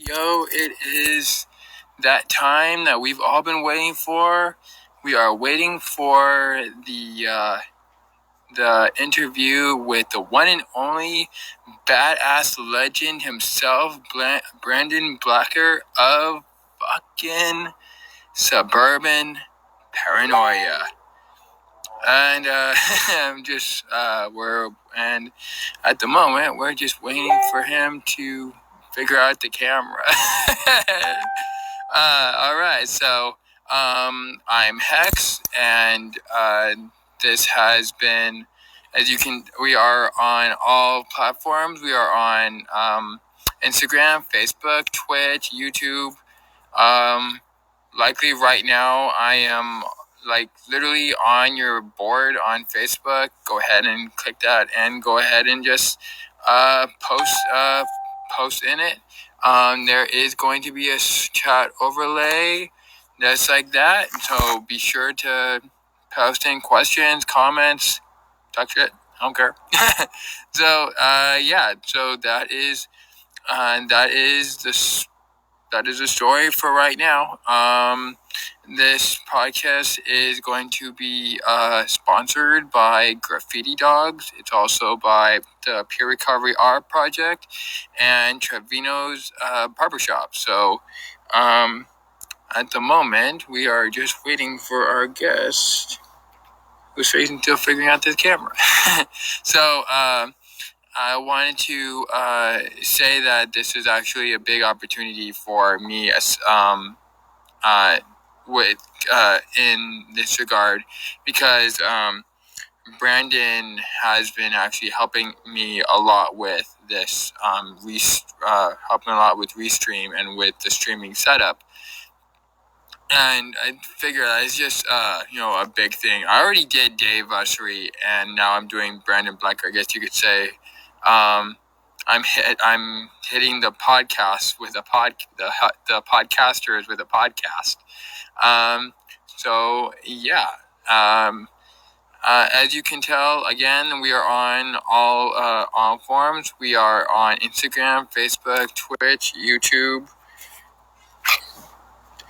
Yo, it is that time that we've all been waiting for. We are waiting for the interview with the one and only badass legend himself, Branden Blacker of fucking Suburban Paranoia. And I'm just and at the moment we're just waiting for him to figure out the camera. All right, so I'm Hex, and this has been, we are on all platforms. We are on Instagram, Facebook, Twitch, YouTube. Likely right now, I am literally on your board on Facebook. Go ahead and click that, and go ahead and just post in it. There is going to be a chat overlay that's like that, so be sure to post in questions, comments, talk shit. I don't care. So so that is the story for right now. This podcast is going to be sponsored by Graffiti Dogs. It's also by the Peer Recovery Art Project and Trevino's Barbershop. So at the moment, we are just waiting for our guest, who's still figuring out this camera. So I wanted to say that this is actually a big opportunity for me as in this regard, because Branden has been actually helping me a lot with this, helping a lot with Restream and with the streaming setup. And I figure that it's just, a big thing. I already did Dave Ussery, and now I'm doing Branden Blacker. I guess you could say, I'm hitting the podcast with the podcasters with a podcast. So yeah. As you can tell, again, we are on all forums. We are on Instagram, Facebook, Twitch, YouTube.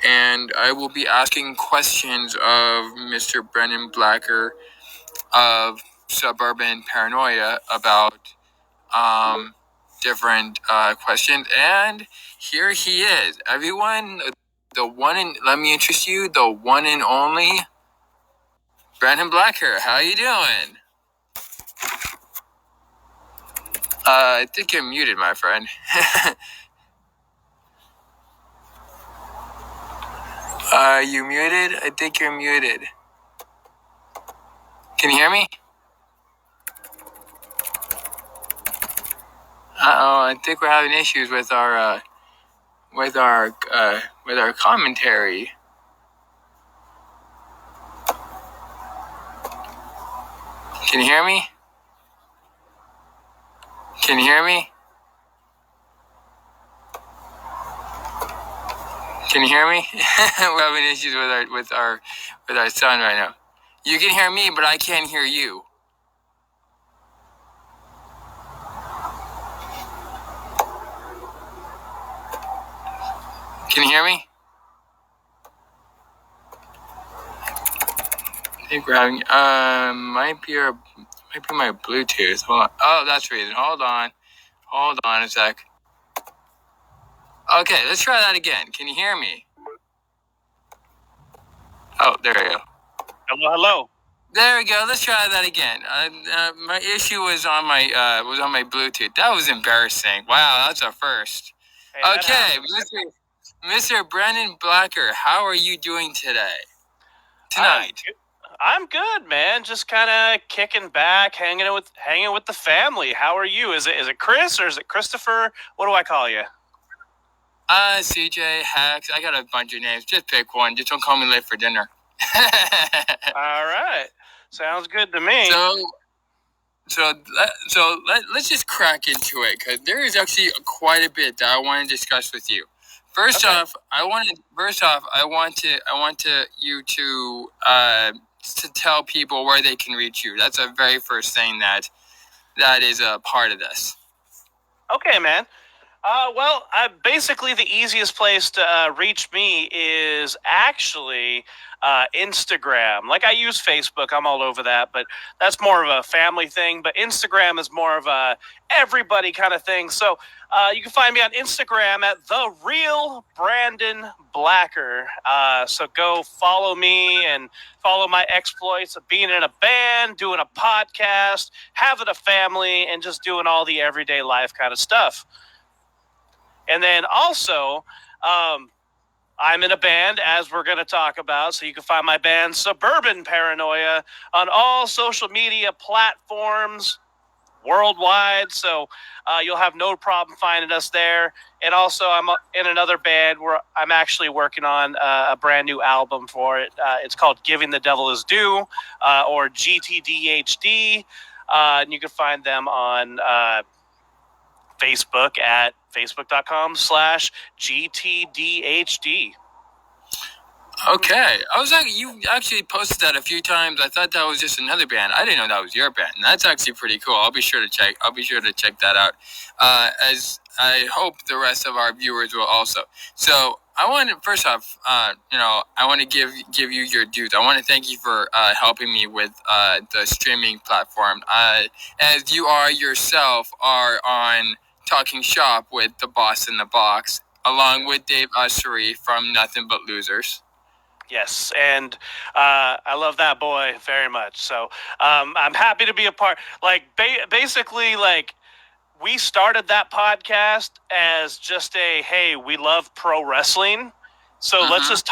And I will be asking questions of Mr. Branden Blacker of Suburban Paranoia about different questions. And here he is. Everyone, let me introduce you, the one and only Branden Blacker. How you doing? I think you're muted, my friend. Are you muted? I think you're muted. Can you hear me? I think we're having issues with our commentary. Can you hear me? Can you hear me? Can you hear me? We're having issues with our sound right now. You can hear me, but I can't hear you. Can you hear me? I think we're having might be my Bluetooth. Hold on. Oh, that's the reason. Hold on a sec. Okay, let's try that again. Can you hear me? Oh, there we go. Hello. There we go. Let's try that again. My issue was on my Bluetooth. That was embarrassing. Wow, that's a first. Hey, okay, Mr. Branden Blacker, how are you doing tonight? I'm good, man. Just kind of kicking back, hanging with the family. How are you? Is it Chris or is it Christopher? What do I call you? CJ, Hex. I got a bunch of names. Just pick one. Just don't call me late for dinner. All right. Sounds good to me. So let's just crack into it, because there is actually quite a bit that I want to discuss with you. First off, I want you to tell people where they can reach you. That's the very first thing that is a part of this. Okay, man. Well, basically the easiest place to reach me is actually Instagram. Like I use Facebook, I'm all over that, but that's more of a family thing. But Instagram is more of a everybody kind of thing. So you can find me on Instagram at the real Branden Blacker. So go follow me and follow my exploits of being in a band, doing a podcast, having a family, and just doing all the everyday life kind of stuff. And then also, I'm in a band, as we're going to talk about. So you can find my band, Suburban Paranoia, on all social media platforms worldwide. So you'll have no problem finding us there. And also, I'm in another band where I'm actually working on a brand new album for it. It's called Giving the Devil His Due, or GTDHD. And you can find them on Facebook at facebook.com/GTDHD. Okay, I was like, you actually posted that a few times. I thought that was just another band. I didn't know that was your band. And that's actually pretty cool. I'll be sure to check that out. As I hope the rest of our viewers will also. So I want to first off, I want to give you your dues. I want to thank you for helping me with the streaming platform. As you are yourself are on Talking Shop with the Boss in the Box, along with Dave Ussery from Nothing But Losers. Yes, and I love that boy very much. So I'm happy to be a part. Like basically, like we started that podcast as just a hey, we love pro wrestling, so let's just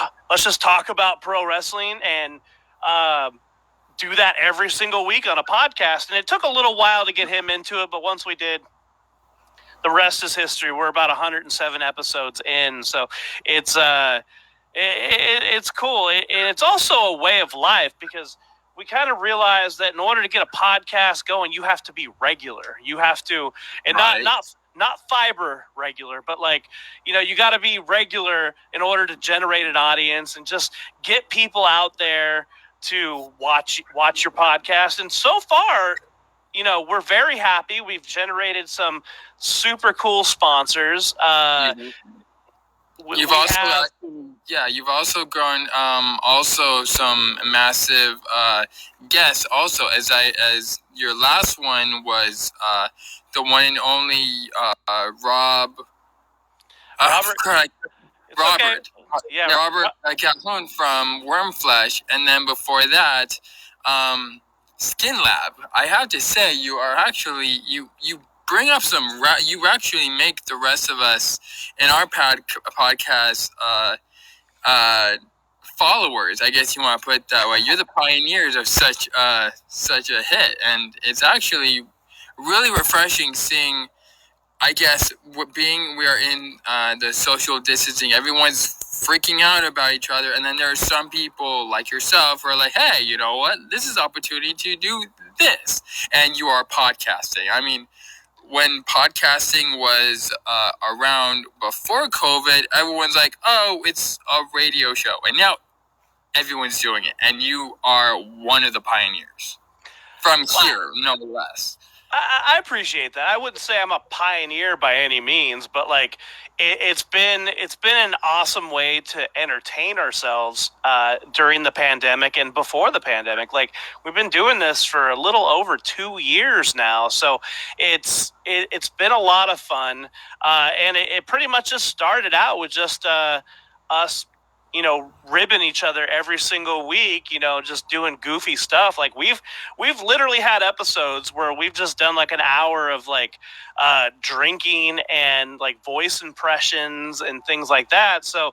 talk about pro wrestling and do that every single week on a podcast. And it took a little while to get him into it, but once we did, the rest is history. We're about 107 episodes in, so it's it's cool. It's also a way of life because we kind of realize that in order to get a podcast going, you have to be regular. You have to, and Right. not fiber regular, but like, you got to be regular in order to generate an audience and just get people out there to watch your podcast. And so far, we're very happy. We've generated some super cool sponsors. You've also grown also some massive guests also as your last one was the one and only Robert. Okay. Yeah, Robert Calhoun from Wormflesh, and then before that, Skin Lab. I have to say, you are actually you bring up you actually make the rest of us in our podcast followers, I guess you want to put it that way. You're the pioneers of such a hit, and it's actually really refreshing seeing. I guess we are in the social distancing, everyone's freaking out about each other, and then there are some people like yourself who are like, hey, you know what? This is opportunity to do this, and you are podcasting. I mean, when podcasting was around before COVID, everyone's like, oh, it's a radio show, and now everyone's doing it, and you are one of the pioneers from here, no less. I appreciate that. I wouldn't say I'm a pioneer by any means, but like it's been an awesome way to entertain ourselves during the pandemic and before the pandemic. Like we've been doing this for a little over 2 years now, so it's been a lot of fun, and it pretty much just started out with just us ribbing each other every single week, just doing goofy stuff. Like we've literally had episodes where we've just done like an hour of like drinking and like voice impressions and things like that. So,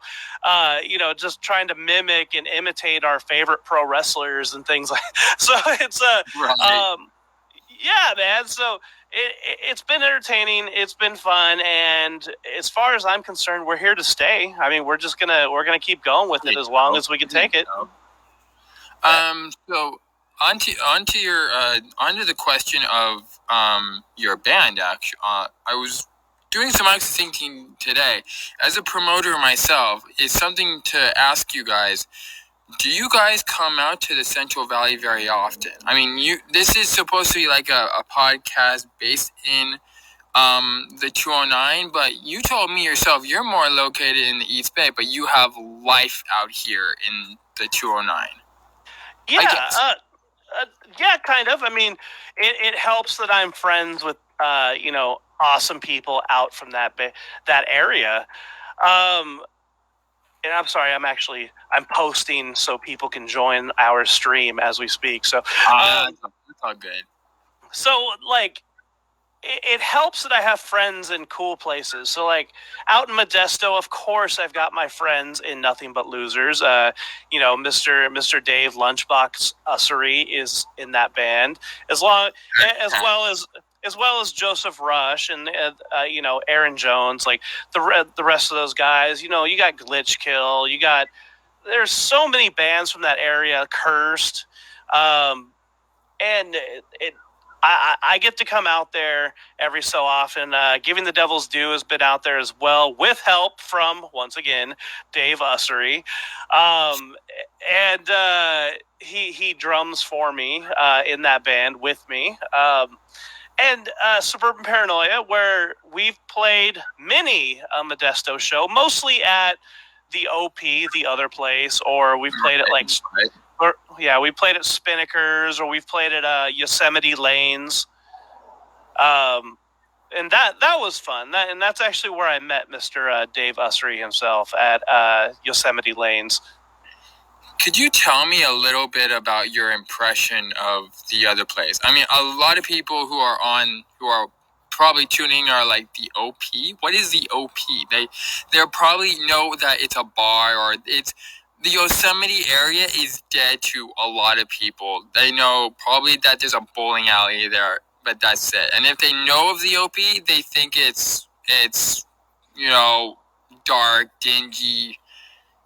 just trying to mimic and imitate our favorite pro wrestlers and things like that. So it's Right. yeah, man. So it's been entertaining. It's been fun, and as far as I'm concerned, we're here to stay. I mean, we're gonna keep going with it as long as we can take it. So onto the question of your band. Actually, I was doing some actual thinking today. As a promoter myself, it's something to ask you guys. Do you guys come out to the Central Valley very often? I mean, this is supposed to be like a podcast based in the 209, but you told me yourself you're more located in the East Bay, but you have life out here in the 209. Yeah, yeah, kind of. I mean, it helps that I'm friends with awesome people out from that area. And I'm sorry, I'm posting so people can join our stream as we speak. So that's all good. So like, it helps that I have friends in cool places. So like out in Modesto, of course, I've got my friends in Nothing But Losers. Mr. Dave Lunchbox Ussery is in that band, as well as Joseph Rush and Aaron Jones, like the rest of those guys. You got Glitch Kill. There's so many bands from that area. Cursed, and I get to come out there every so often. Giving the Devil's Due has been out there as well, with help from, once again, Dave Ussery. He drums for me in that band with me. And Suburban Paranoia, where we've played many a Modesto show, mostly at the OP, the other place, or we've played at like... we played at Spinnakers, or we've played at Yosemite Lanes, and that was fun. And that's actually where I met Mr. Dave Ussery himself, at Yosemite Lanes. Could you tell me a little bit about your impression of the other place? I mean, a lot of people who are probably tuning are like, the OP. What is the OP? They'll probably know that it's a bar, or it's... The Yosemite area is dead to a lot of people. They know probably that there's a bowling alley there, but that's it. And if they know of the OP, they think it's dark, dingy,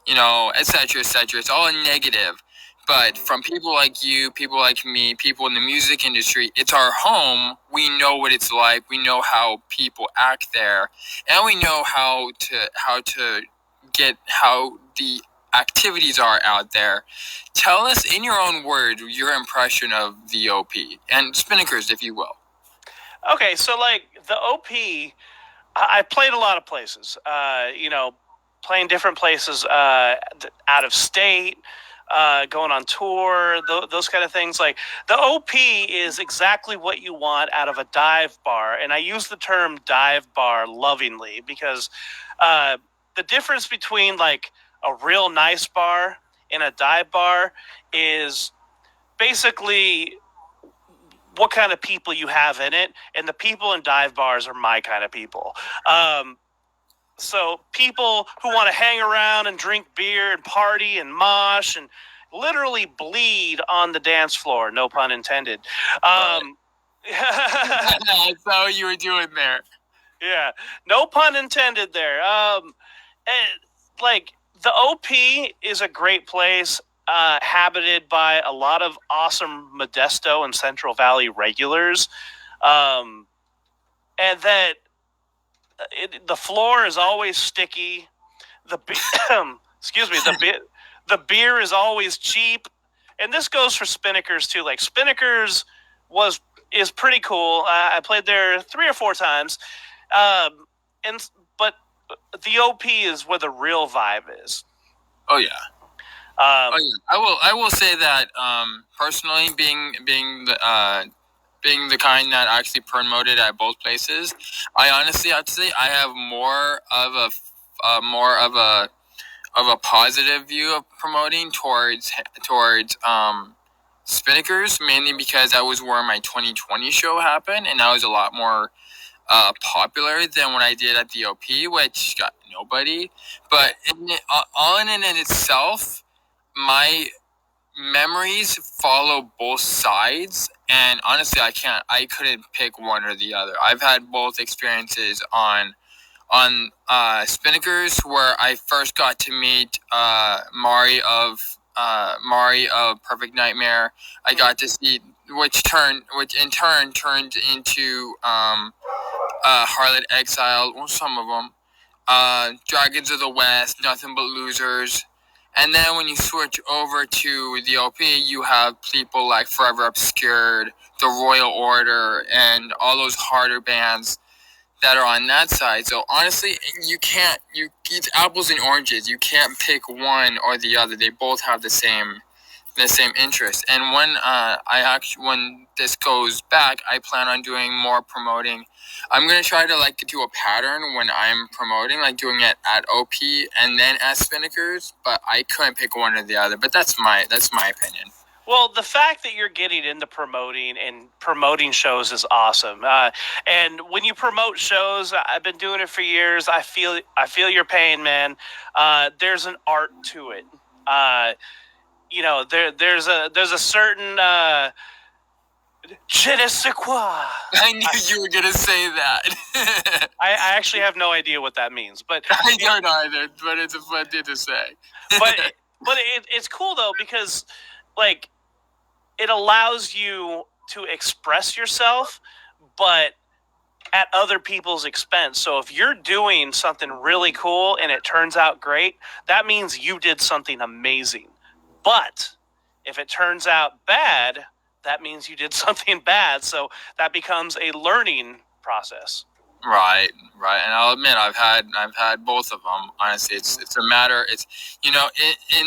etc., etc. It's all negative. But from people like you, people like me, people in the music industry, it's our home. We know what it's like. We know how people act there, and we know how the activities are out there. Tell us in your own words your impression of the OP and Spinnakers, if you will. Okay, so like the OP, I played a lot of places. Playing different places out of state, going on tour, those kind of things. Like the OP is exactly what you want out of a dive bar, and I use the term dive bar lovingly because the difference between like a real nice bar and a dive bar is basically what kind of people you have in it, and the people in dive bars are my kind of people. So people who want to hang around and drink beer and party and mosh and literally bleed on the dance floor, no pun intended. That's what you were doing there. Yeah, no pun intended there. Like the OP is a great place, habited by a lot of awesome Modesto and Central Valley regulars, and that the floor is always sticky. The beer is always cheap, and this goes for Spinnakers too. Like Spinnakers is pretty cool. I played there 3 or 4 times, but the OP is where the real vibe is. Oh yeah. I will say that personally, being the kind that actually promoted at both places, I honestly have to say I have more of a positive view of promoting towards Spinnakers, mainly because that was where my 2020 show happened, and that was a lot more popular than what I did at the OP, which got nobody. But all in itself, my memories follow both sides, and honestly, I couldn't pick one or the other. I've had both experiences on Spinnakers, where I first got to meet Mari of Perfect Nightmare. I got to see which in turn turned into Harlot Exile, or some of them, Dragons of the West, Nothing But Losers. And then when you switch over to the OP, you have people like Forever Obscured, The Royal Order, and all those harder bands. that are on that side. So honestly, it's apples and oranges. You can't pick one or the other. They both have the same interest. And when this goes back, I plan on doing more promoting. I'm gonna try to do a pattern when I'm promoting, like doing it at OP and then at Spinnakers. But I couldn't pick one or the other. But that's my opinion. Well, the fact that you're getting into promoting and promoting shows is awesome. And when you promote shows, I've been doing it for years. I feel your pain, man. There's an art to it. There's a certain je ne sais quoi. I knew you were gonna say that. I actually have no idea what that means, but I don't either. But it's a fun thing to say. but it's cool though, because it allows you to express yourself, but at other people's expense. So if you're doing something really cool and it turns out great, that means you did something amazing. But if it turns out bad, that means you did something bad. So that becomes a learning process. Right. And I'll admit I've had both of them. Honestly, it's a matter. It's in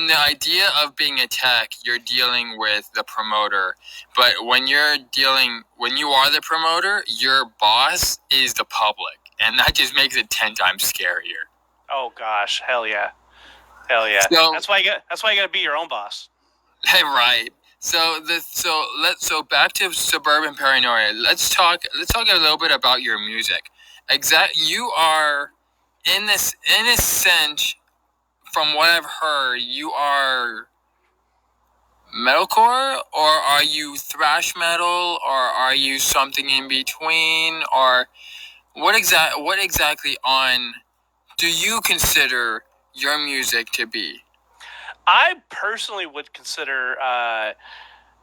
the idea of being a tech, you're dealing with the promoter, but when you are the promoter, your boss is the public, and that just makes it 10 times scarier. Oh gosh, hell yeah. So, that's why you got to be your own boss. Right. So back to suburban paranoia. Let's talk a little bit about your music. You are in a sense, from what I've heard, you are metalcore, or are you thrash metal, or are you something in between, or what exactly do you consider your music to be? I personally would consider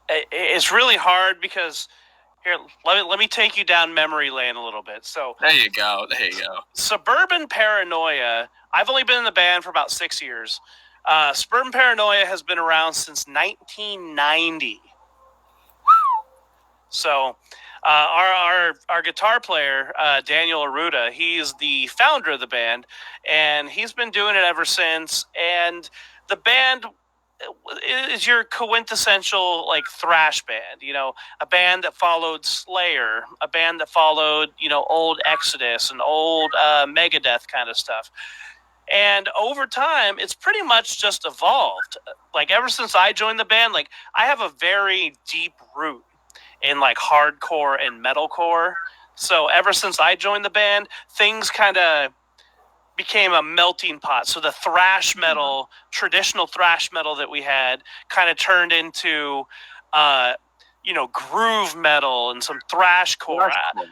it's really hard because here, let me take you down memory lane a little bit. So there you go. Suburban Paranoia. I've only been in the band for about 6 years. Suburban Paranoia has been around since 1990. So our guitar player, Daniel Arruda, he's the founder of the band, and he's been doing it ever since. And the band is your quintessential thrash band, a band that followed Slayer, a band that followed old Exodus and old Megadeth kind of stuff. And over time, it's pretty much just evolved. Ever since I joined the band, I have a very deep root in hardcore and metalcore. So ever since I joined the band, things kind of became a melting pot. So the thrash metal, traditional thrash metal that we had, kind of turned into, groove metal and some thrashcore.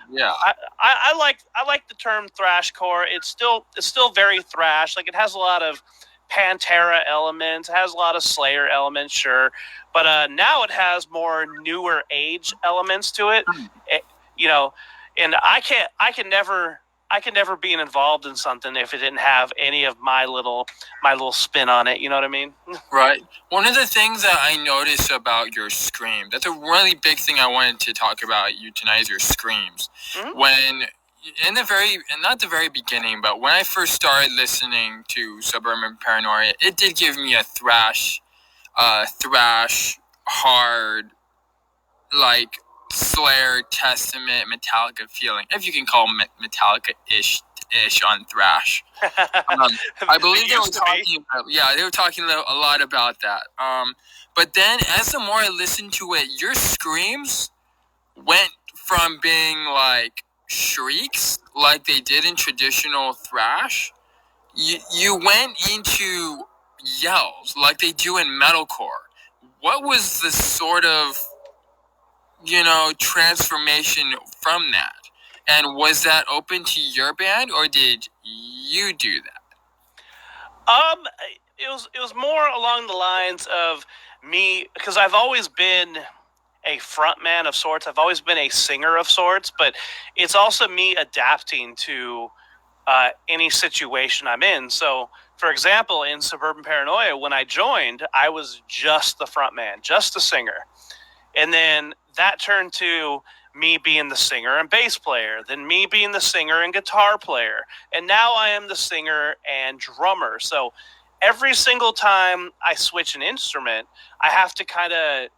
Yeah, I like the term thrashcore. It's still very thrash. It has a lot of Pantera elements, it has a lot of Slayer elements, sure, but now it has more newer age elements to it. And I can never be involved in something if it didn't have any of my little spin on it. You know what I mean? Right. One of the things that I noticed about your scream, that's a really big thing I wanted to talk about you tonight, is your screams. Mm-hmm. When not the very beginning, but when I first started listening to Suburban Paranoia, it did give me a thrash, hard, Slayer, Testament, Metallica feeling, if you can call Metallica-ish on thrash. I believe they were talking a lot about that. But then as the more I listened to it, your screams went from being shrieks like they did in traditional thrash. You went into yells like they do in metalcore. What was the sort of transformation from that? And was that open to your band, or did you do that? It was more along the lines of me, because I've always been a frontman of sorts. I've always been a singer of sorts, but it's also me adapting to any situation I'm in. So, for example, in Suburban Paranoia, when I joined, I was just the frontman, just the singer. And then that turned to me being the singer and bass player, then me being the singer and guitar player, and now I am the singer and drummer. So every single time I switch an instrument, I have to kind of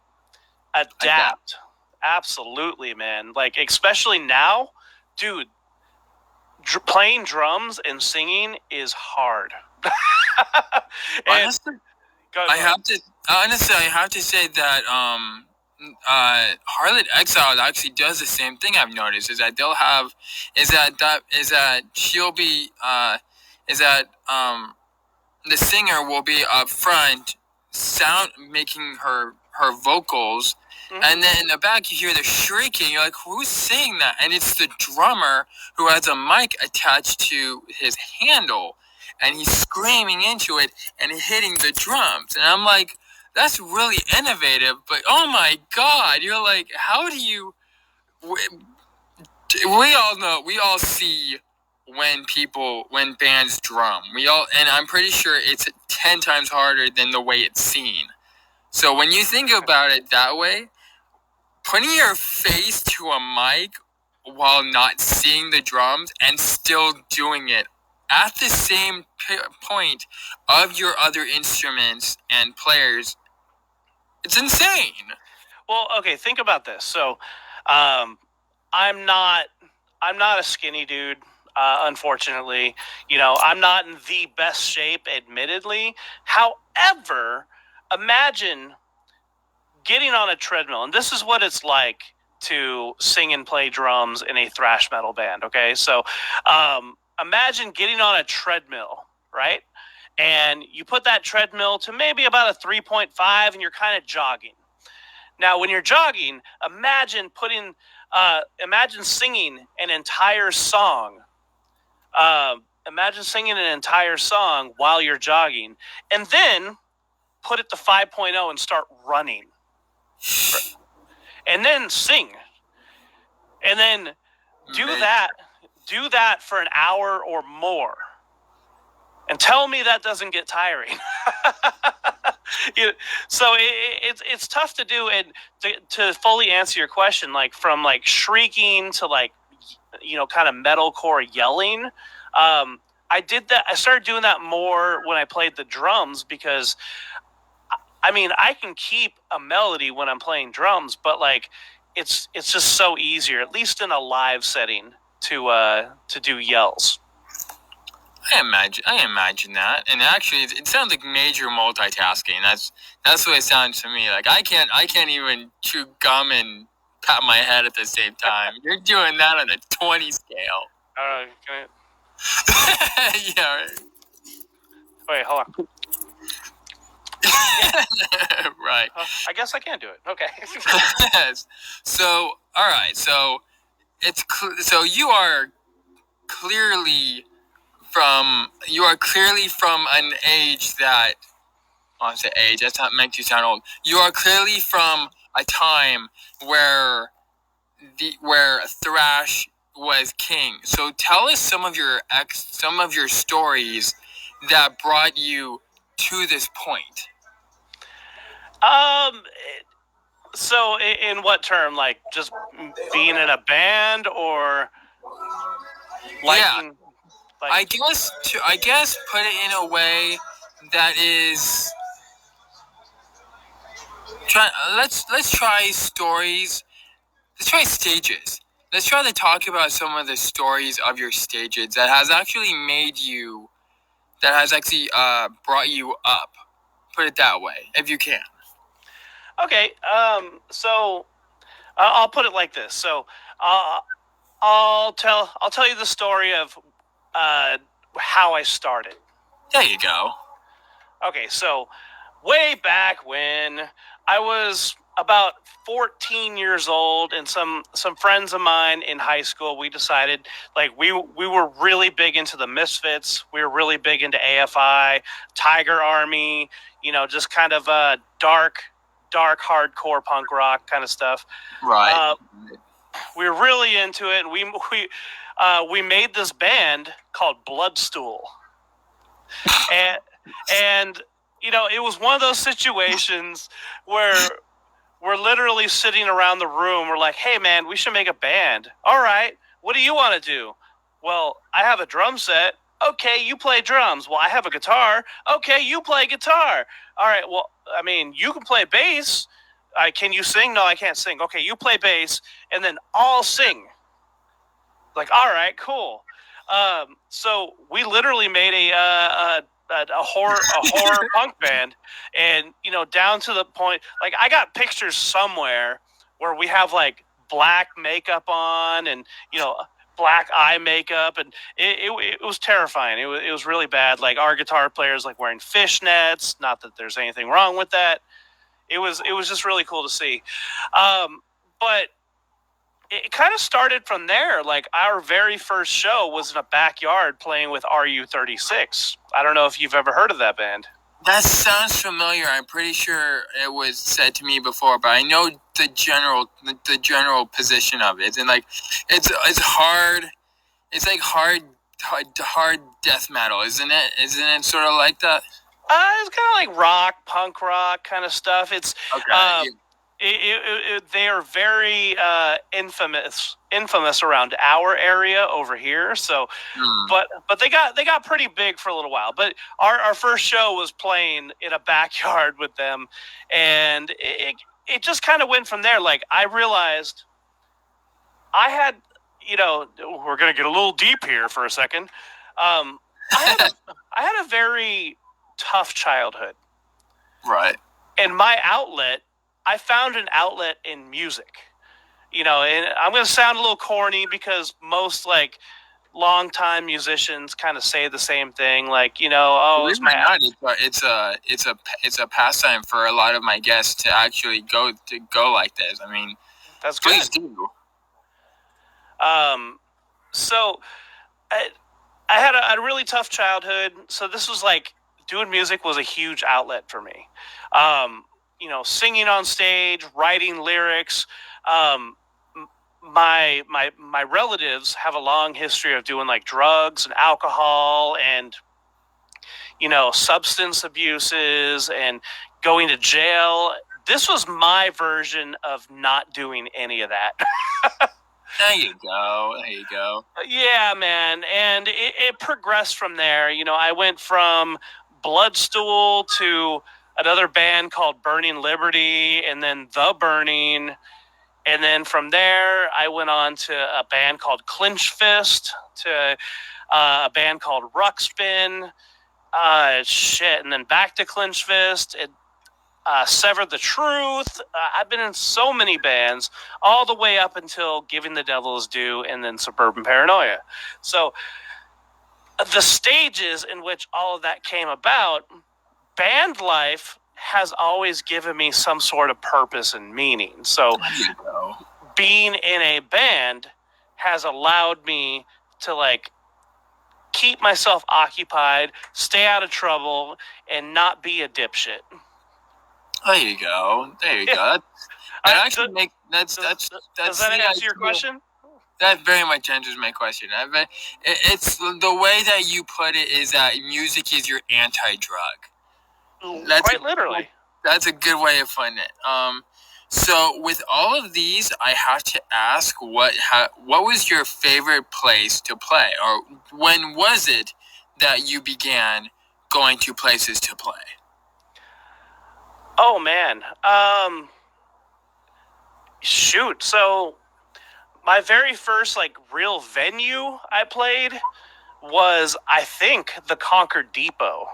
adapt. Absolutely, man. Like, especially now, dude, playing drums and singing is hard. Honestly, I have to say that Harlot Exiled actually does the same thing. I've noticed is that they'll have she'll be the singer will be up front, making her vocals, and then in the back you hear the shrieking. You're like, who's saying that? And it's the drummer who has a mic attached to his handle, and he's screaming into it and hitting the drums. And I'm like, that's really innovative, but oh my God, you're like, how do you... We all know, we all see when bands drum. And I'm pretty sure it's 10 times harder than the way it's seen. So when you think about it that way, putting your face to a mic while not seeing the drums and still doing it at the same point of your other instruments and players, it's insane. Well, okay, think about this. So, I'm not a skinny dude. Unfortunately, I'm not in the best shape, admittedly. However, imagine getting on a treadmill, and this is what it's like to sing and play drums in a thrash metal band. Okay, so imagine getting on a treadmill, right? And you put that treadmill to maybe about a 3.5, and you're kind of jogging. Now, when you're jogging, imagine singing an entire song. Imagine singing an entire song while you're jogging, and then put it to 5.0 and start running. And then sing. And then do that for an hour or more. And tell me that doesn't get tiring. So it's tough to do, and to fully answer your question, like from like shrieking to like kind of metalcore yelling. I did that. I started doing that more when I played the drums because, I mean, I can keep a melody when I'm playing drums, but like it's just so easier, at least in a live setting, to do yells. I imagine that, and actually, it sounds like major multitasking. That's what it sounds to me. Like I can't even chew gum and pat my head at the same time. You're doing that on a 20 scale. Can I... Yeah. Right. Wait, hold on. Right. I guess I can do it. Okay. Yes. So, all right. So so you are clearly from an age that, I want to say age, that's not meant to sound old. You are clearly from a time where thrash was king. So tell us some of your stories that brought you to this point. So in what term? Like just being in a band, or liking? Yeah. I guess put it in a way that is. Let's try stories. Let's try stages. Let's try to talk about some of the stories of your stages that has actually brought you up. Put it that way, if you can. Okay. So I'll put it like this. So I'll tell you the story of how I started. There you go. Okay, so way back when I was about 14 years old, and some friends of mine in high school, we decided, like, we were really big into the Misfits. We were really big into AFI, Tiger Army, just kind of dark hardcore punk rock kind of stuff. Right. We were really into it, and we made this band called Bloodstool. And it was one of those situations where we're literally sitting around the room. We're like, hey, man, we should make a band. All right, what do you want to do? Well, I have a drum set. Okay, you play drums. Well, I have a guitar. Okay, you play guitar. All right, well, I mean, you can play bass. Can you sing? No, I can't sing. Okay, you play bass, and then I'll sing. Like, all right, cool. So we literally made a horror punk band, and down to the point, like I got pictures somewhere where we have like black makeup on, and black eye makeup, and it was terrifying. It was really bad. Like our guitar player's like wearing fishnets. Not that there's anything wrong with that. It was just really cool to see. But it kind of started from there. Like our very first show was in a backyard playing with RU36. I don't know if you've ever heard of that band. That sounds familiar. I'm pretty sure it was said to me before, but I know the general position of it. And like, it's hard. It's like hard death metal, isn't it? Isn't it sort of like that? It's kind of like rock, punk rock kind of stuff. It's okay. They are very infamous around our area over here. So, but they got pretty big for a little while. But our first show was playing in a backyard with them, and it just kind of went from there. Like I realized I had, we're gonna get a little deep here for a second. I had a very tough childhood, right? And my outlet. I found an outlet in music, and I'm going to sound a little corny because most like longtime musicians kind of say the same thing. Like, it's my outlet. It's a pastime for a lot of my guests to actually go like this. I mean, that's please good. do. So I had a really tough childhood. So this was like doing music was a huge outlet for me. Singing on stage, writing lyrics. My relatives have a long history of doing like drugs and alcohol and substance abuses and going to jail. This was my version of not doing any of that. There you go. Yeah, man. And it progressed from there. I went from Bloodstool to another band called Burning Liberty, and then The Burning. And then from there, I went on to a band called Clinch Fist, to a band called Ruckspin, and then back to Clinch Fist, and Sever the Truth. I've been in so many bands, all the way up until Giving the Devil His Due, and then Suburban Paranoia. So the stages in which all of that came about, band life has always given me some sort of purpose and meaning. So being in a band has allowed me to like keep myself occupied, stay out of trouble, and not be a dipshit. There you go. That actually does that answer your question? That very much answers my question. It's the way that you put it is that music is your anti-drug. Quite literally. That's a good way of putting it. So with all of these, I have to ask, what was your favorite place to play, or when was it that you began going to places to play? Oh man, shoot. So my very first like real venue I played was, I think, the Concord Depot.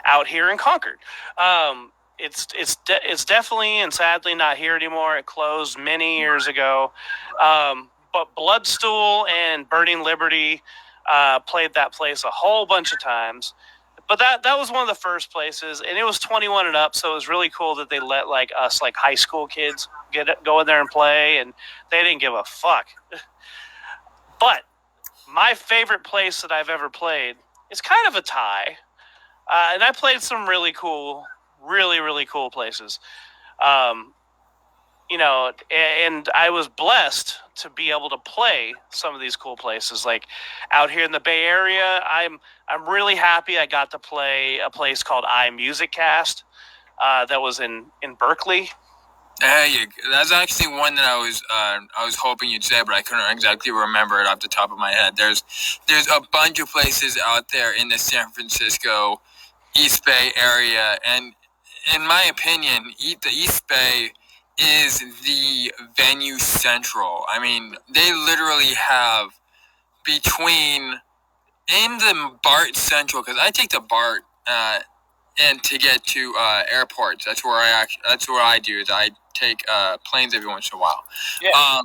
Out here in Concord. It's definitely and sadly not here anymore. It closed many years ago. But Bloodstool and Burning Liberty played that place a whole bunch of times. But that was one of the first places, and it was 21 and up, so it was really cool that they let like us, like high school kids, go in there and play, and they didn't give a fuck. But my favorite place that I've ever played is kind of a tie. And I played some really cool places. And I was blessed to be able to play some of these cool places. Like out here in the Bay Area, I'm really happy I got to play a place called iMusicCast. that was in Berkeley. Hey, that's actually one that I was hoping you'd say, but I couldn't exactly remember it off the top of my head. There's a bunch of places out there in the San Francisco East Bay area, and in my opinion, the East Bay is the venue central. I mean, they literally have between in the BART Central, because I take the BART and to get to airports. That's where I do. Is I take planes every once in a while. Yeah.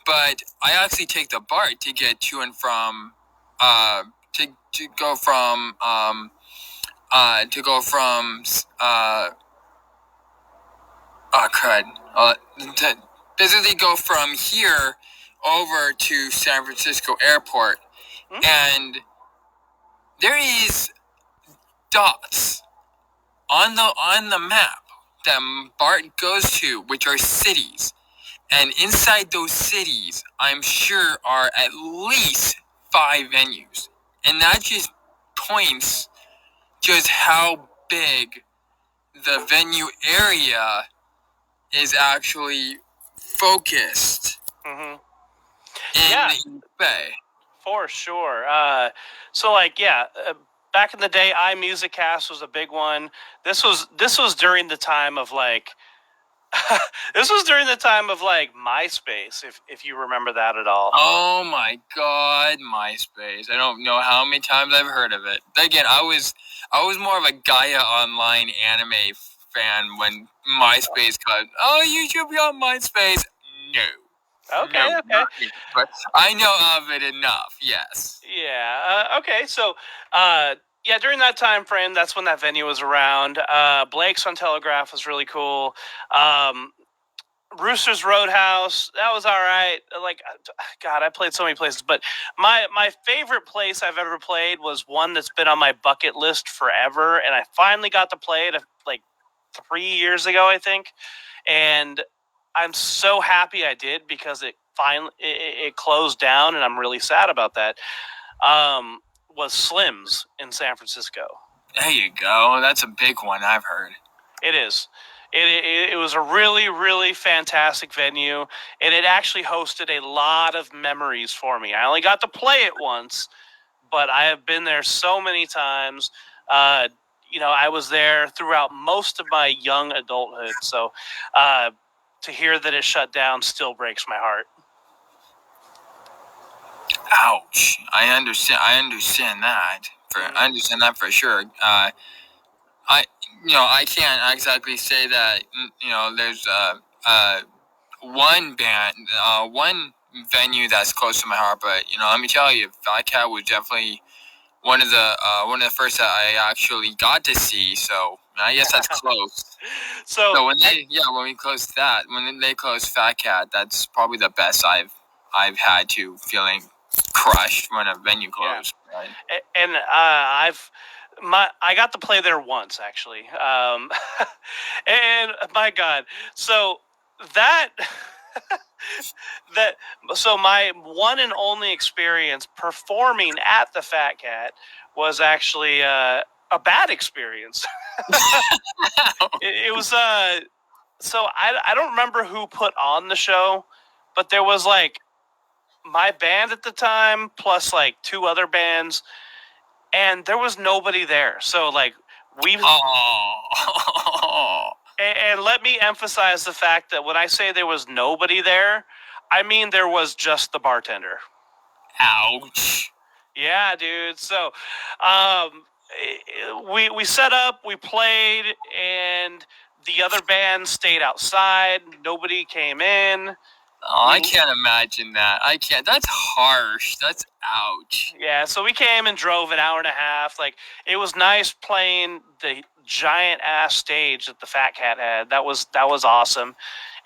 But I actually take the BART to get to and from to go from to basically go from here over to San Francisco Airport, and there is dots on the map that BART goes to, which are cities, and inside those cities, I'm sure are at least 5 venues, and that just points just how big the venue area is actually focused in the East Bay. For sure. Back in the day, iMusicCast was a big one. This was during the time of like this was during the time of like MySpace, if you remember that at all. Oh my God, MySpace! I don't know how many times I've heard of it. Again, I was more of a Gaia Online anime fan when MySpace got. Oh, you should be on MySpace. No. Okay. But I know of it enough. Yes. Yeah. Okay. So, during that time frame, that's when that venue was around. Blake's on Telegraph was really cool. Rooster's Roadhouse, that was all right. Like, God, I played so many places, but my favorite place I've ever played was one that's been on my bucket list forever, and I finally got to play it like 3 years ago, I think, and I'm so happy I did because it closed down, and I'm really sad about that. Was Slim's in San Francisco. There you go. That's a big one, I've heard. It is. It was a really, really fantastic venue, and it actually hosted a lot of memories for me. I only got to play it once, but I have been there so many times. I was there throughout most of my young adulthood, so to hear that it shut down still breaks my heart. Ouch! I understand that. I understand that for sure. I can't exactly say that. There's one band, one venue that's close to my heart. But let me tell you, Fat Cat was definitely one of the first that I actually got to see. So I guess that's close. So when we closed Fat Cat, that's probably the best I've had to feeling crushed when a venue closed. Yeah. Right? And I got to play there once actually, and my God, so that my one and only experience performing at the Fat Cat was actually a bad experience. It was so I don't remember who put on the show, but there was like my band at the time plus like 2 other bands, and there was nobody there. So like and let me emphasize the fact that when I say there was nobody there, I mean there was just the bartender. Ouch. Yeah, dude. So we set up, we played, and the other band stayed outside. Nobody came in. Oh, I can't imagine that. I can't. That's harsh. That's ouch. Yeah, so we came and drove an hour and a half. Like, it was nice playing the giant ass stage that the Fat Cat had. That was awesome.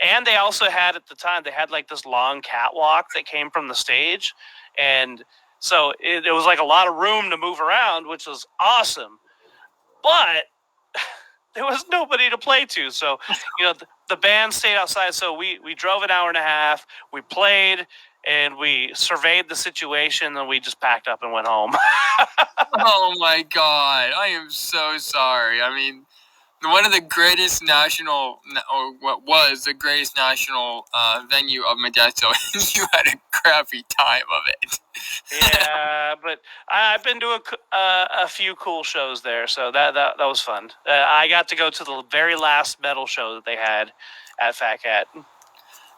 And they also had, at the time, they had like this long catwalk that came from the stage. And so it was like a lot of room to move around, which was awesome. But there was nobody to play to. So, the band stayed outside. So we drove an hour and a half. We played and we surveyed the situation, and we just packed up and went home. Oh my God. I am so sorry. I mean, one of the greatest national, or what was the greatest national venue of Modesto, and you had a crappy time of it. Yeah, but I've been to a few cool shows there, so that was fun. I got to go to the very last metal show that they had at Fat Cat.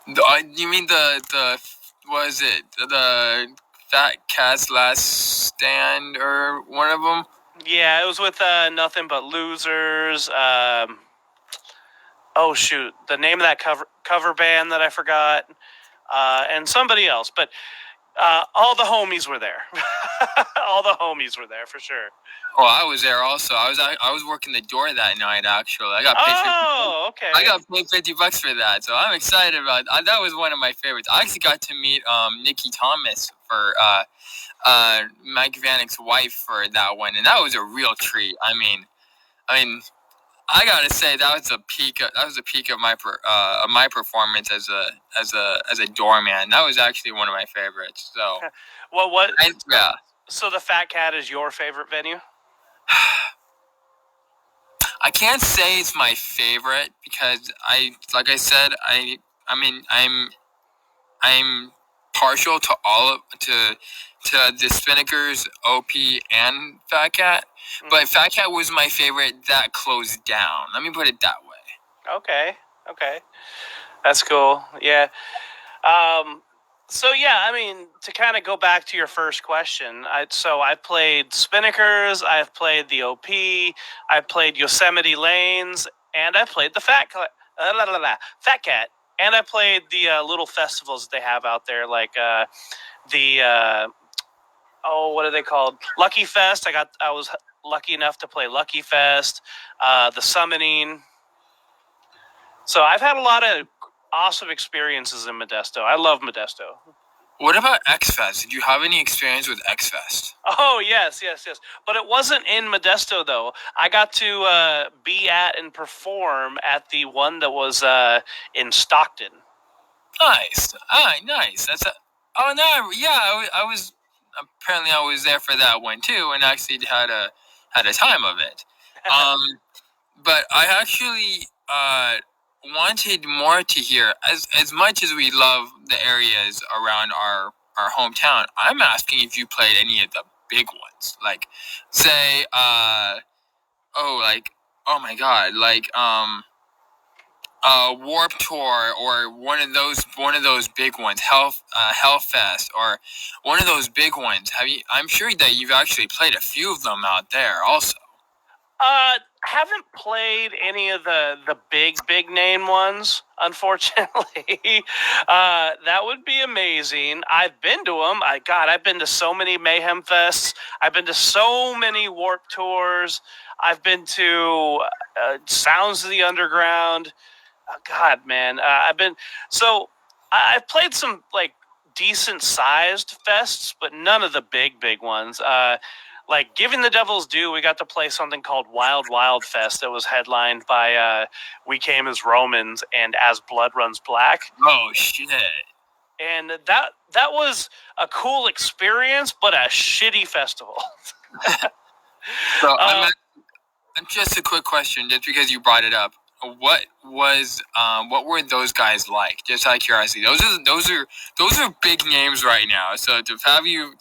You mean the what is it? The Fat Cat's Last Stand or one of them? Yeah, it was with Nothing But Losers. Oh shoot, the name of that cover band that I forgot, and somebody else. But all the homies were there. All the homies were there for sure. Oh, I was there also. I was working the door that night. Actually, I got paid. Okay. I got paid $50 for that, so I'm excited about it. That was one of my favorites. I actually got to meet Nikki Thomas for Mike Vanek's wife for that one, and that was a real treat. I mean, I gotta say that was a peak. That was a peak of my performance as a doorman. That was actually one of my favorites. So, what? Yeah. So the Fat Cat is your favorite venue? I can't say it's my favorite because like I said, I'm partial to the Spinnakers, OP, and Fat Cat. Mm-hmm. But Fat Cat was my favorite that closed down. Let me put it that way. Okay. That's cool. Yeah. So yeah, I mean, to kind of go back to your first question, I've played Spinnakers, I've played the OP, I've played Yosemite Lanes, and I played the Fat Cat, and I played the little festivals that they have out there, like what are they called? Lucky Fest. I was lucky enough to play Lucky Fest, the Summoning. So I've had a lot of awesome experiences in Modesto. I love Modesto. What about X-Fest? Did you have any experience with X-Fest? Oh, yes. But it wasn't in Modesto, though. I got to be at and perform at the one that was in Stockton. Nice. Nice. I was apparently I was there for that one too, and actually had a time of it. But I actually wanted more to hear. As much as we love the areas around our hometown, I'm asking if you played any of the big ones, like say oh my god, like Warp Tour, or one of those big ones, Hellfest, or one of those big ones. I'm sure that you've actually played a few of them out there, also. Haven't played any of the big name ones, unfortunately. That would be amazing. I've been to them. I've been to so many Mayhem Fests. I've been to so many Warp Tours. I've been to Sounds of the Underground. God, man, I've played some like decent sized fests, but none of the big ones. Like Giving the Devil's Due, we got to play something called Wild Fest that was headlined by We Came as Romans and As Blood Runs Black. Oh shit! And that was a cool experience, but a shitty festival. So just a quick question, just because you brought it up. What were those guys like? Just out of curiosity, those are big names right now. So to have you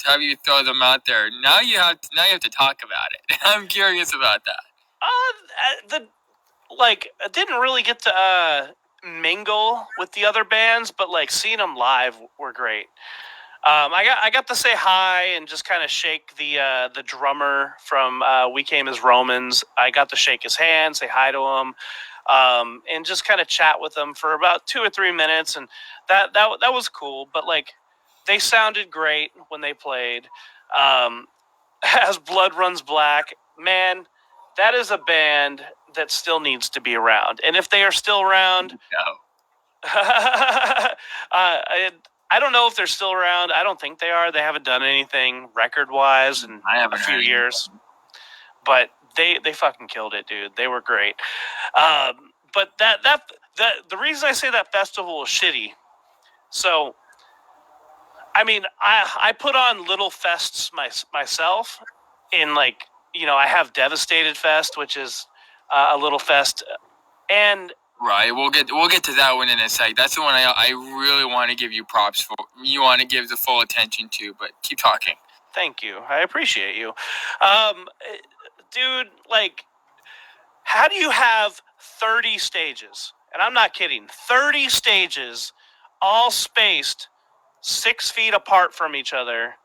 throw them out there, now you have to talk about it. I'm curious about that. I didn't really get to mingle with the other bands, but like seeing them live were great. I got to say hi and just kind of shake the drummer from We Came as Romans. I got to shake his hand, say hi to him, and just kind of chat with him for about 2 or 3 minutes, and that was cool. But like, they sounded great when they played. As Blood Runs Black, man, that is a band that still needs to be around, and if they are still around, no. I don't know if they're still around. I don't think they are. They haven't done anything record-wise in a few years. But they fucking killed it, dude. They were great. But the reason I say that festival was shitty. So, I mean, I put on little fests myself. In like, I have Devastated Fest, which is a little fest. And right, we'll get to that one in a sec. That's the one I really want to give you props for. You want to give the full attention to, but keep talking. Thank you. I appreciate you. Dude, like, how do you have 30 stages? And I'm not kidding. 30 stages, all spaced 6 feet apart from each other,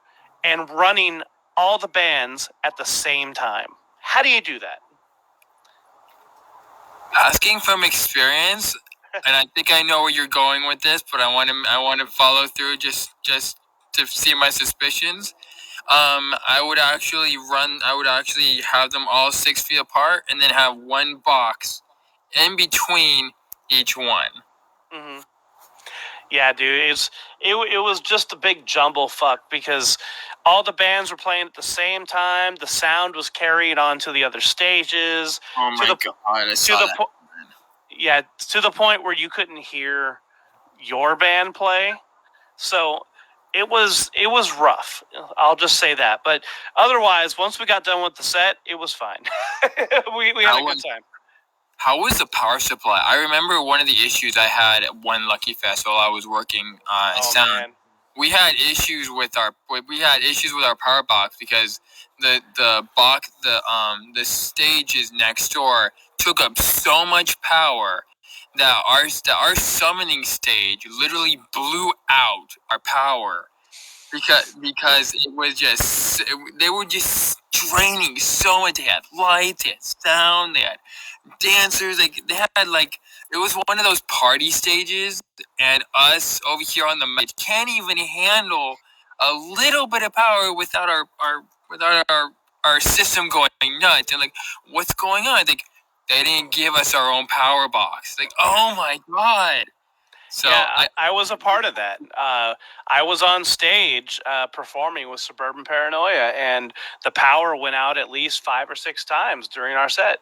and running all the bands at the same time. How do you do that? Asking from experience, and I think I know where you're going with this, but I want to follow through just to see my suspicions. I would actually have them all 6 feet apart, and then have one box in between each one. Mm-hmm. Yeah, dude, it was just a big jumble fuck because all the bands were playing at the same time. The sound was carried onto the other stages. Oh my god! I saw that. Yeah, to the point where you couldn't hear your band play. So it was rough. I'll just say that. But otherwise, once we got done with the set, it was fine. we had a good time. How was the power supply? I remember one of the issues I had at one Lucky Festival I was working sound. Man. We had issues with our power box because the stages next door took up so much power that our summoning stage literally blew out our power because it was just they were just draining so much. They had lights, they had sound, they had dancers. They had it was one of those party stages, and us over here on the mic can't even handle a little bit of power without our system going nuts. And what's going on? They didn't give us our own power box. Oh my god. So yeah, I was a part of that. I was on stage performing with Suburban Paranoia, and the power went out at least 5 or 6 times during our set.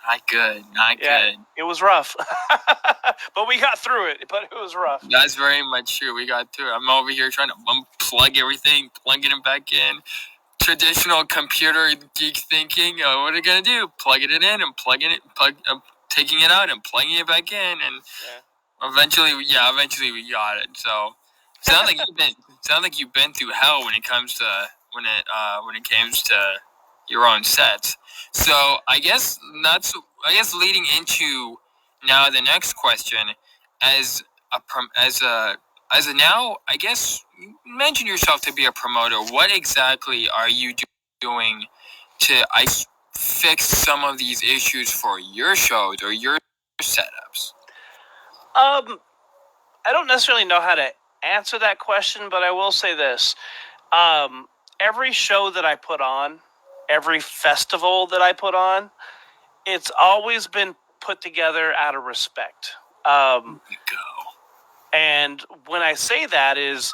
Not good. It was rough, but we got through it. But it was rough. That's very much true. We got through it. I'm over here trying to unplug everything, plugging it back in. Traditional computer geek thinking. What are you gonna do? Plugging it in and taking it out and plugging it back in, and eventually we got it. So sounds like you've been through hell when it comes to when it comes to your own sets. So I guess leading into now the next question, as a now, I guess you mention yourself to be a promoter. What exactly are you doing to fix some of these issues for your shows or your setups? I don't necessarily know how to answer that question, but I will say this. Every show that I put on, every festival that I put on, it's always been put together out of respect. And when I say that is,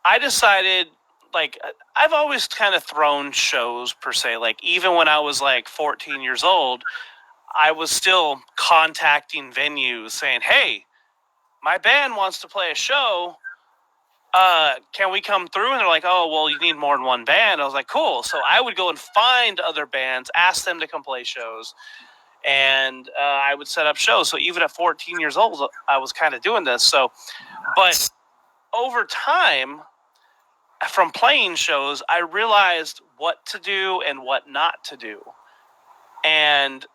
I decided, I've always kind of thrown shows per se. Even when I was 14 years old, I was still contacting venues saying, hey, my band wants to play a show. Can we come through? And they're like, oh, well, you need more than one band. I was like, cool. So I would go and find other bands, ask them to come play shows, and I would set up shows. So even at 14 years old, I was kind of doing this. So, but over time, from playing shows, I realized what to do and what not to do. And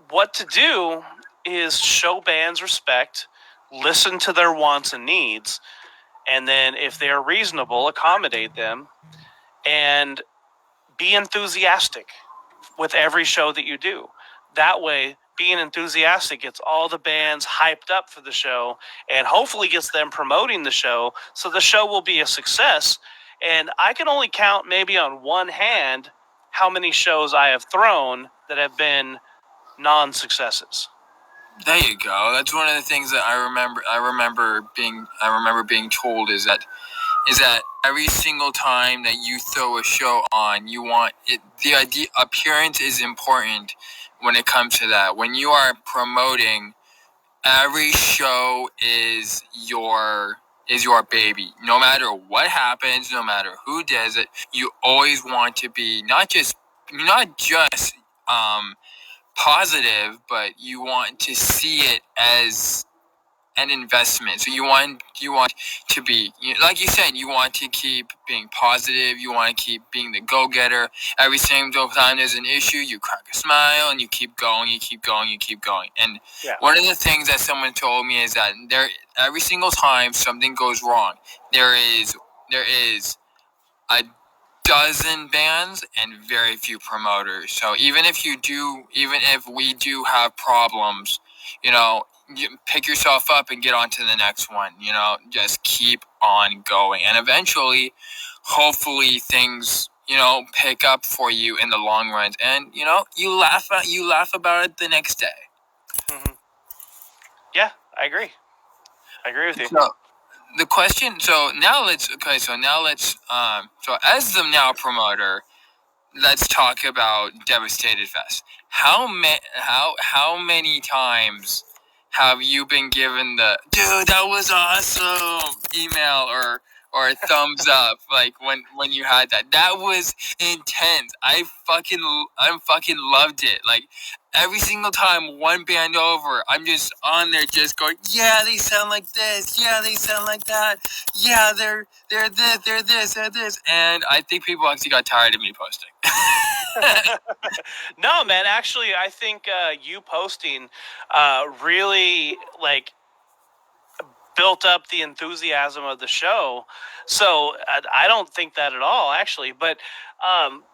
what to do is show bands respect, listen to their wants and needs, and then if they're reasonable, accommodate them, and be enthusiastic with every show that you do. That way, being enthusiastic gets all the bands hyped up for the show and hopefully gets them promoting the show, so the show will be a success. And I can only count maybe on one hand how many shows I have thrown that have been non-successes. There you go. That's one of the things that I remember being told is that every single time that you throw a show on, you want it. The idea appearance is important when it comes to that. When you are promoting, every show is your baby. No matter what happens, no matter who does it, you always want to be not just positive, but you want to see it as an investment. So you want to be, like you said, you want to keep being positive. You want to keep being the go-getter. Every single time there's an issue, you crack a smile and you keep going. You keep going. You keep going. And one of the things that someone told me is that every single time something goes wrong, there is a dozen bands and very few promoters. So even if we do have problems, you pick yourself up and get on to the next one. Just keep on going, and eventually, hopefully, things pick up for you in the long run, and you laugh about it the next day. Mm-hmm. Yeah, I agree with you. So the question. So as the now promoter, let's talk about Devastated Fest. How many times have you been given the "dude, that was awesome" email or a thumbs up, like when you had that? That was intense. I fucking loved it. Like every single time one band over, I'm just on there just going, yeah, they sound like this, yeah, they sound like that, yeah, they're this, and I think people actually got tired of me posting. No, man. Actually, I think you posting really built up the enthusiasm of the show. So I don't think that at all, actually. But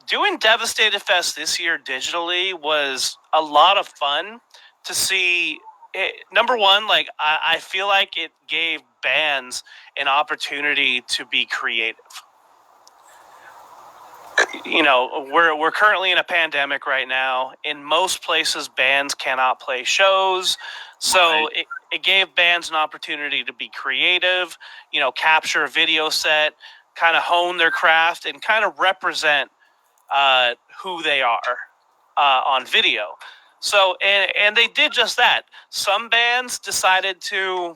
doing Devastated Fest this year digitally was a lot of fun to see. Number one, I feel like it gave bands an opportunity to be creative. We're currently in a pandemic right now. In most places, bands cannot play shows, so it gave bands an opportunity to be creative. Capture a video set, kind of hone their craft, and kind of represent who they are on video. So and they did just that. Some bands decided to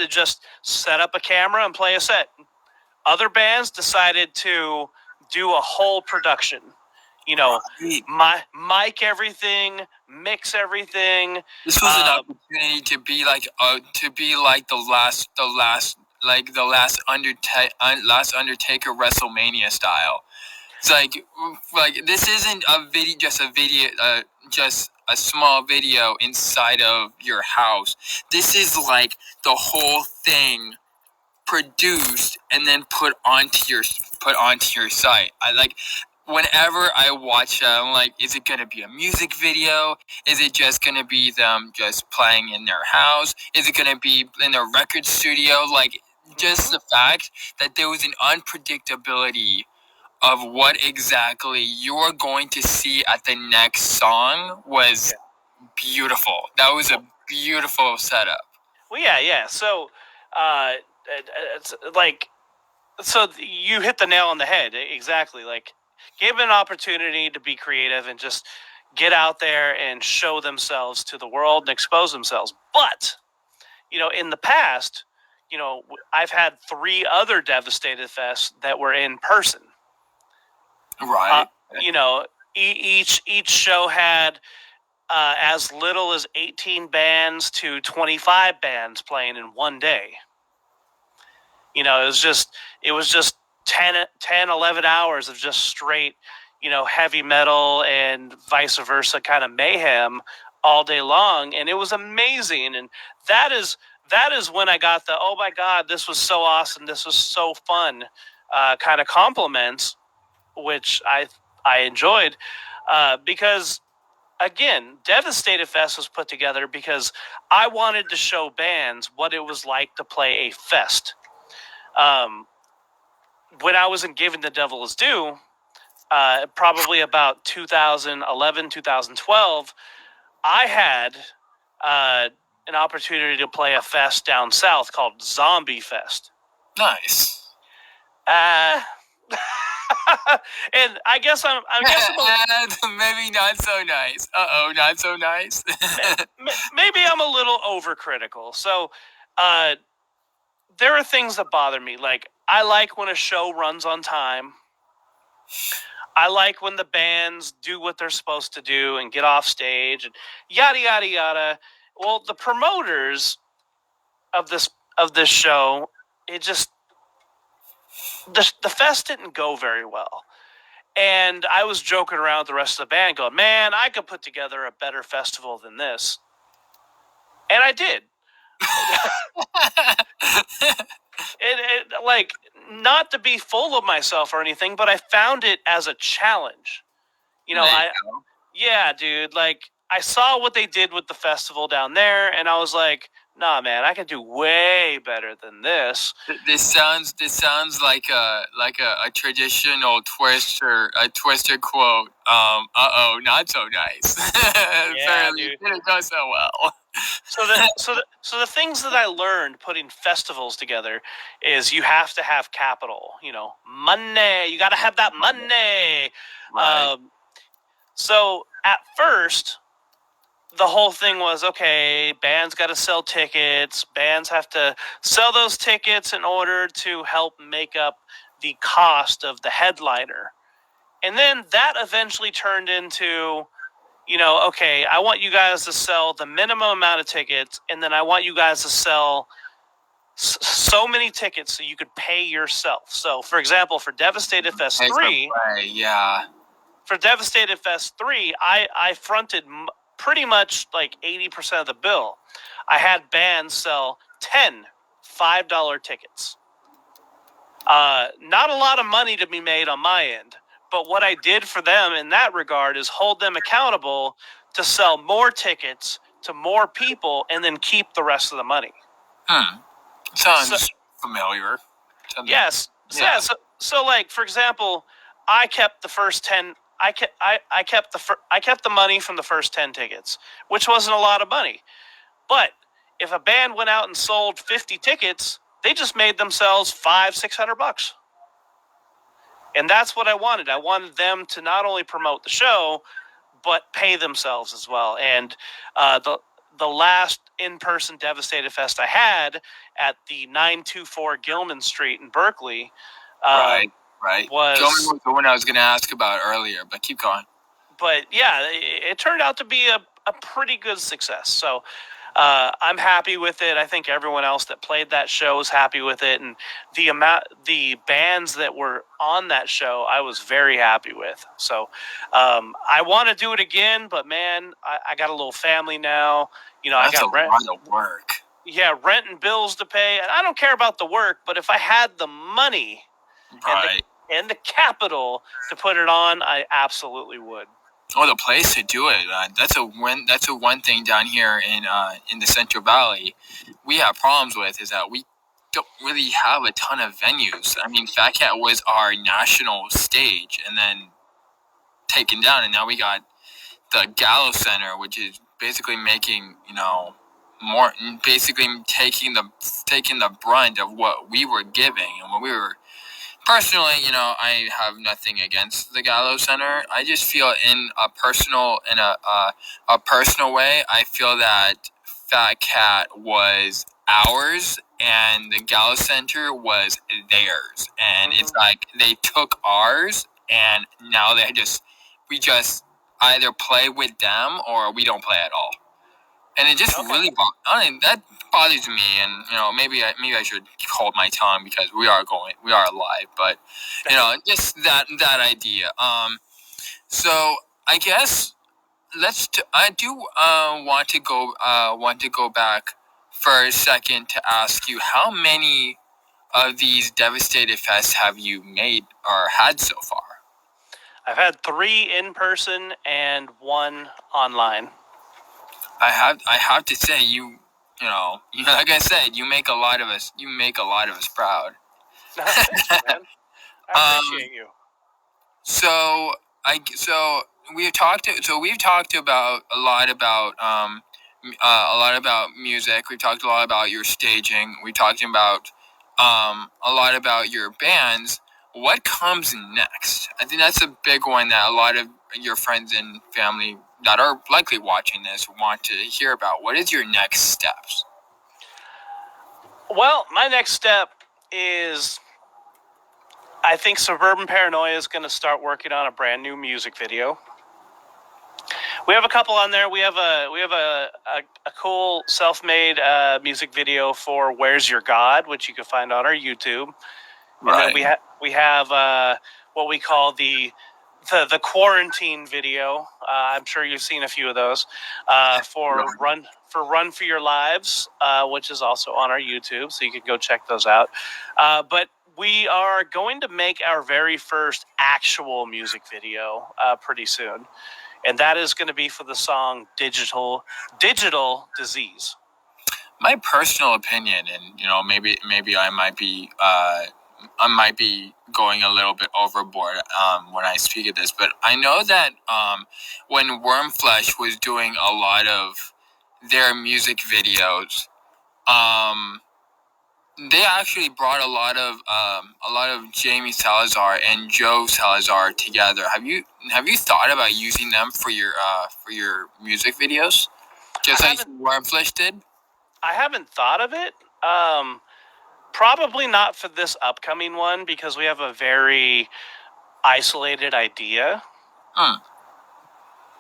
just set up a camera and play a set. Other bands decided to do a whole production. Mic everything, mix everything. This was an opportunity to be like the last Undertaker WrestleMania style. It's like this isn't just a small video inside of your house. This is like the whole thing produced and then put onto your site. Whenever I watch it, I'm like, is it gonna be a music video? Is it just gonna be them just playing in their house? Is it gonna be in a record studio? Like, just the fact that there was an unpredictability of what exactly you're going to see at the next song was beautiful. That was a beautiful setup. Well, yeah. So, it's so you hit the nail on the head. Exactly. Gave an opportunity to be creative and just get out there and show themselves to the world and expose themselves. But, in the past, I've had 3 other Devastated Fests that were in person. Right. Each show had as little as 18 bands to 25 bands playing in one day. It was just 10, 11 hours of just straight, heavy metal and vice versa kind of mayhem all day long. And it was amazing. And that is when I got the, oh my God, this was so awesome. This was so fun kind of compliments, which I enjoyed because, again, Devastated Fest was put together because I wanted to show bands what it was like to play a fest. When I was in Giving the Devil His Due, probably about 2011, 2012, I had an opportunity to play a fest down south called Zombie Fest. Nice. And I guess I'm maybe not so nice. Not so nice. Maybe I'm a little overcritical. So, there are things that bother me. Like, I like when a show runs on time. I like when the bands do what they're supposed to do and get off stage and yada yada yada. Well, the promoters of this show, it just the fest didn't go very well. And I was joking around with the rest of the band, going, "Man, I could put together a better festival than this," and I did. Like, not to be full of myself or anything, but I found it as a challenge. Yeah, dude, like, I saw what they did with the festival down there, and I was like, nah, man, I can do way better than this. This sounds like a traditional Twister quote. Not so nice. Yeah, Apparently, dude. didn't go so well. So the things that I learned putting festivals together is you have to have capital, money. You got to have that money. Right. So at first, the whole thing was, okay, bands got to sell tickets. Bands have to sell those tickets in order to help make up the cost of the headliner. And then that eventually turned into, okay, I want you guys to sell the minimum amount of tickets, and then I want you guys to sell so many tickets so you could pay yourself. So, for example, for Devastated Fest 3, yeah. For Devastated Fest 3, I fronted pretty much like 80% of the bill. I had bands sell 10 $5 tickets. Not a lot of money to be made on my end, but what I did for them in that regard is hold them accountable to sell more tickets to more people and then keep the rest of the money. Sounds familiar. Yes. Yeah. So, like, for example, I kept the first 10. I kept the money from the first 10 tickets, which wasn't a lot of money. But if a band went out and sold 50 tickets, they just made themselves $500-$600. And that's what I wanted. I wanted them to not only promote the show, but pay themselves as well. And the last in-person Devastated Fest I had at the 924 Gilman Street in Berkeley. Right. Gilman was the one I was going to ask about earlier, but keep going. But yeah, it turned out to be a pretty good success. So I'm happy with it. I think everyone else that played that show was happy with it, and the bands that were on that show, I was very happy with. So I want to do it again, but man, I got a little family now. That's I got a lot of work. Yeah, rent and bills to pay, and I don't care about the work, but if I had the money and the capital to put it on, I absolutely would. Oh, the place to do it. That's a one thing down here in the Central Valley we have problems with is that we don't really have a ton of venues. I mean, Fat Cat was our national stage and then taken down, and now we got the Gallo Center, which is basically making more, basically taking the brunt of what we were giving and what we were. Personally, I have nothing against the Gallo Center. I just feel in a personal way, I feel that Fat Cat was ours and the Gallo Center was theirs. And it's like they took ours and now we just either play with them or we don't play at all. And it just really that bothers me, and maybe I should hold my tongue because we are live, but just that idea. So I guess I do want to go back for a second to ask you how many of these Devastated Fests have you made or had so far? I've had 3 in person and 1 online. I have to say like I said, you make a lot of us proud. Thanks, man. I appreciate you. So we've talked about a lot about music. We've talked a lot about your staging. We talked about a lot about your bands. What comes next? I think that's a big one that a lot of your friends and family that are likely watching this want to hear about. What is your next steps? Well, my next step is I think Suburban Paranoia is going to start working on a brand new music video. We have a couple on there. We have a cool self-made music video for "Where's Your God," which you can find on our YouTube. Right. And then we have what we call the quarantine video. I'm sure you've seen a few of those for Run for Your Lives, which is also on our YouTube, so you can go check those out. But we are going to make our very first actual music video pretty soon. And that is going to be for the song Digital Disease. My personal opinion, and maybe I might be going a little bit overboard when I speak of this, but I know that when Wormflesh was doing a lot of their music videos, they actually brought a lot of Jamie Salazar and Joe Salazar together. Have you thought about using them for your music videos, just like Wormflesh did? I haven't thought of it. Probably not for this upcoming one because we have a very isolated idea.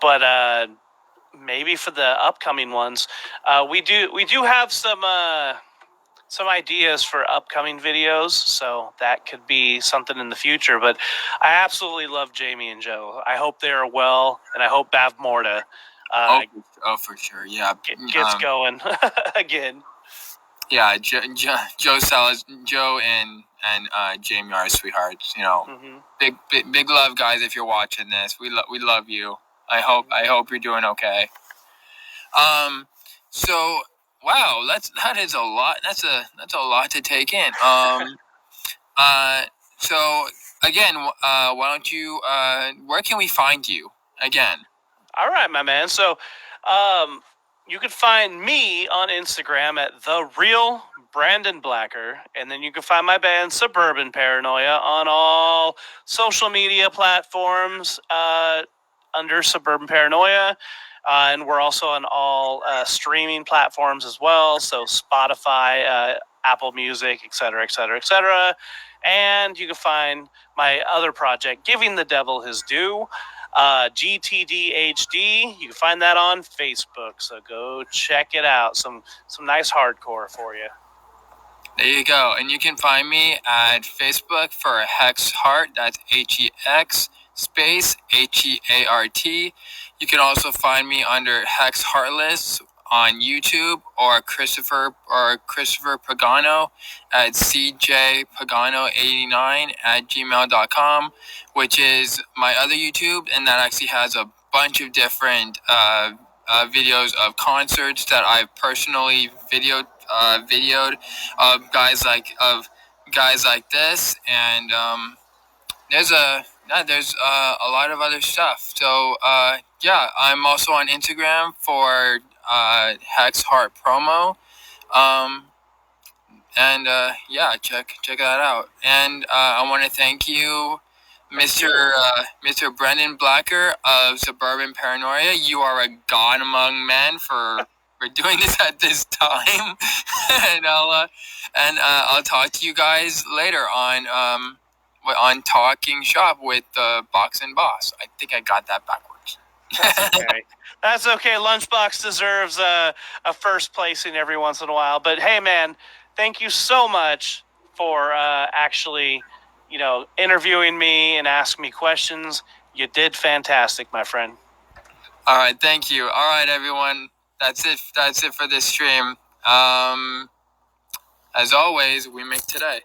But maybe for the upcoming ones, we do have some ideas for upcoming videos, so that could be something in the future. But I absolutely love Jamie and Joe. I hope they are well, and I hope Bav Morta for sure, yeah, gets going again. Yeah, Joe and Jamie are sweethearts. Big love, guys. If you're watching this, we love you. I hope you're doing okay. So wow, that is a lot. That's a lot to take in. So again, why don't you? Where can we find you again? All right, my man. So, you can find me on Instagram at The Real Branden Blacker, and then you can find my band Suburban Paranoia on all social media platforms under Suburban Paranoia. And we're also on all streaming platforms as well, so Spotify, Apple Music, etc., etc., etc. And you can find my other project, Giving the Devil His Due, GTDHD. You can find that on Facebook, so go check it out. Some nice hardcore for you. There you go. And you can find me at Facebook for HexHeart. That's HEX space HEART. You can also find me under Hex Heartless on YouTube, or Christopher Pagano at cjpagano89@gmail.com, which is my other YouTube, and that actually has a bunch of different videos of concerts that I've personally videoed of guys like this, and there's a lot of other stuff. So yeah, I'm also on Instagram for HexHeart Promo, and yeah, check that out. And I want to thank you, Mr. Branden Blacker of Suburban Paranoia. You are a god among men for doing this at this time. And I'll talk to you guys later on Talking Shop with Box and Boss. I think I got that backwards. That's okay. That's okay. Lunchbox deserves a first placing every once in a while. But hey, man, thank you so much for actually, interviewing me and asking me questions. You did fantastic, my friend. All right, thank you. All right, everyone. That's it for this stream. As always, we make today.